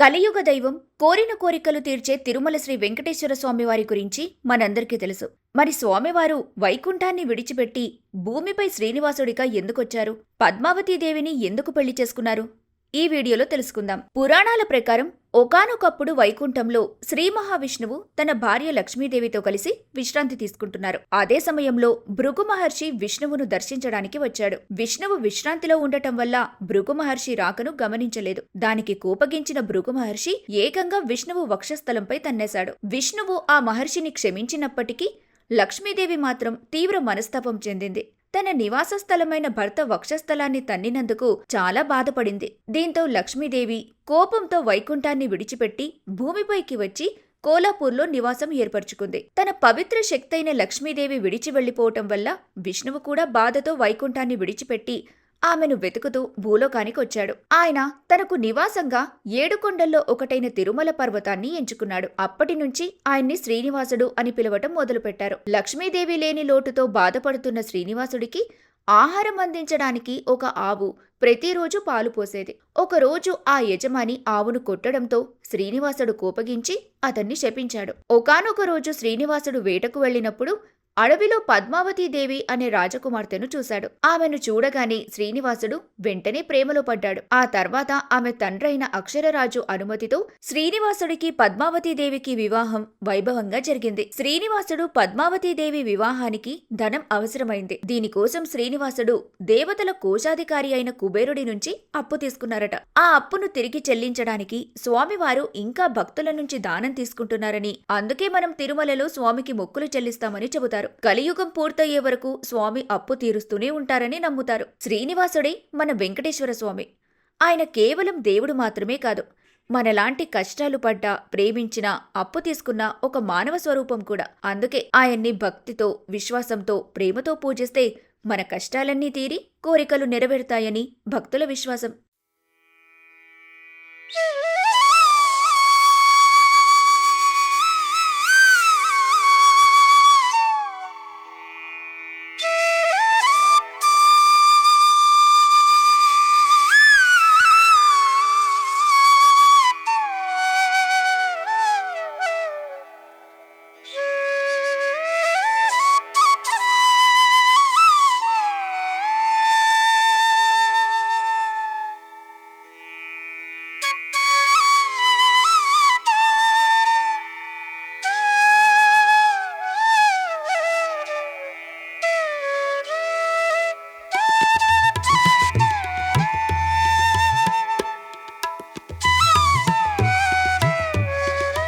కలియుగ దైవం కోరిన కోరికలు తీర్చే తిరుమల శ్రీ వెంకటేశ్వర స్వామివారి గురించి మనందరికీ తెలుసు. మరి స్వామివారు వైకుంఠాన్ని విడిచిపెట్టి భూమిపై శ్రీనివాసుడిగా ఎందుకొచ్చారు? పద్మావతీదేవిని ఎందుకు పెళ్లి చేసుకున్నారు? ఈ వీడియోలో తెలుసుకుందాం. పురాణాల ప్రకారం ఒకానొకప్పుడు వైకుంఠంలో శ్రీ మహావిష్ణువు తన భార్య లక్ష్మీదేవితో కలిసి విశ్రాంతి తీసుకుంటున్నారు. అదే సమయంలో భృగు మహర్షి విష్ణువును దర్శించడానికి వచ్చాడు. విష్ణువు విశ్రాంతిలో ఉండటం వల్ల భృగు మహర్షి రాకను గమనించలేదు. దానికి కోపగించిన భృగు మహర్షి ఏకంగా విష్ణువు వక్షస్థలంపై తన్నేశాడు. విష్ణువు ఆ మహర్షిని క్షమించినప్పటికీ లక్ష్మీదేవి మాత్రం తీవ్ర మనస్తాపం చెందింది. తన నివాస స్థలమైన భర్త వక్షస్థలాన్ని తన్నినందుకు చాలా బాధపడింది. దీంతో లక్ష్మీదేవి కోపంతో వైకుంఠాన్ని విడిచిపెట్టి భూమిపైకి వచ్చి కోలాపూర్లో నివాసం ఏర్పరచుకుంది. తన పవిత్ర శక్తైన లక్ష్మీదేవి విడిచి వెళ్లిపోవటం వల్ల విష్ణువు కూడా బాధతో వైకుంఠాన్ని విడిచిపెట్టి ఆమెను వెతుకుతూ భూలోకానికి వచ్చాడు. ఆయన తనకు నివాసంగా 7 కొండల్లో ఒకటైన తిరుమల పర్వతాన్ని ఎంచుకున్నాడు. అప్పటి నుంచి ఆయన్ని శ్రీనివాసుడు అని పిలవటం మొదలుపెట్టారు. లక్ష్మీదేవి లేని లోటుతో బాధపడుతున్న శ్రీనివాసుడికి ఆహారం అందించడానికి ఒక ఆవు ప్రతిరోజు పాలు పోసేది. ఒకరోజు ఆ యజమాని ఆవును కొట్టడంతో శ్రీనివాసుడు కోపగించి అతన్ని శపించాడు. ఒకానొక రోజు శ్రీనివాసుడు వేటకు వెళ్లినప్పుడు అడవిలో పద్మావతీదేవి అనే రాజకుమార్తెను చూశాడు. ఆమెను చూడగానే శ్రీనివాసుడు వెంటనే ప్రేమలో పడ్డాడు. ఆ తర్వాత ఆమె తండ్రైన అక్షరరాజు అనుమతితో శ్రీనివాసుడికి పద్మావతీదేవికి వివాహం వైభవంగా జరిగింది. శ్రీనివాసుడు పద్మావతీదేవి వివాహానికి ధనం అవసరమైంది. దీనికోసం శ్రీనివాసుడు దేవతల కోశాధికారి అయిన కుబేరుడి నుంచి అప్పు తీసుకున్నారట. ఆ అప్పును తిరిగి చెల్లించడానికి స్వామివారు ఇంకా భక్తుల నుంచి దానం తీసుకుంటున్నారని, అందుకే మనం తిరుమలలో స్వామికి మొక్కులు చెల్లిస్తామని చెబుతారు. కలియుగం పూర్తయ్యే వరకు స్వామి అప్పు తీరుస్తూనే ఉంటారని నమ్ముతారు. శ్రీనివాసుడే మన వెంకటేశ్వర స్వామి. ఆయన కేవలం దేవుడు మాత్రమే కాదు, మనలాంటి కష్టాలు పడ్డా, ప్రేమించినా, అప్పు తీసుకున్న ఒక మానవ స్వరూపం కూడా. అందుకే ఆయన్ని భక్తితో, విశ్వాసంతో, ప్రేమతో పూజిస్తే మన కష్టాలన్నీ తీరి కోరికలు నెరవేరుతాయని భక్తుల విశ్వాసం.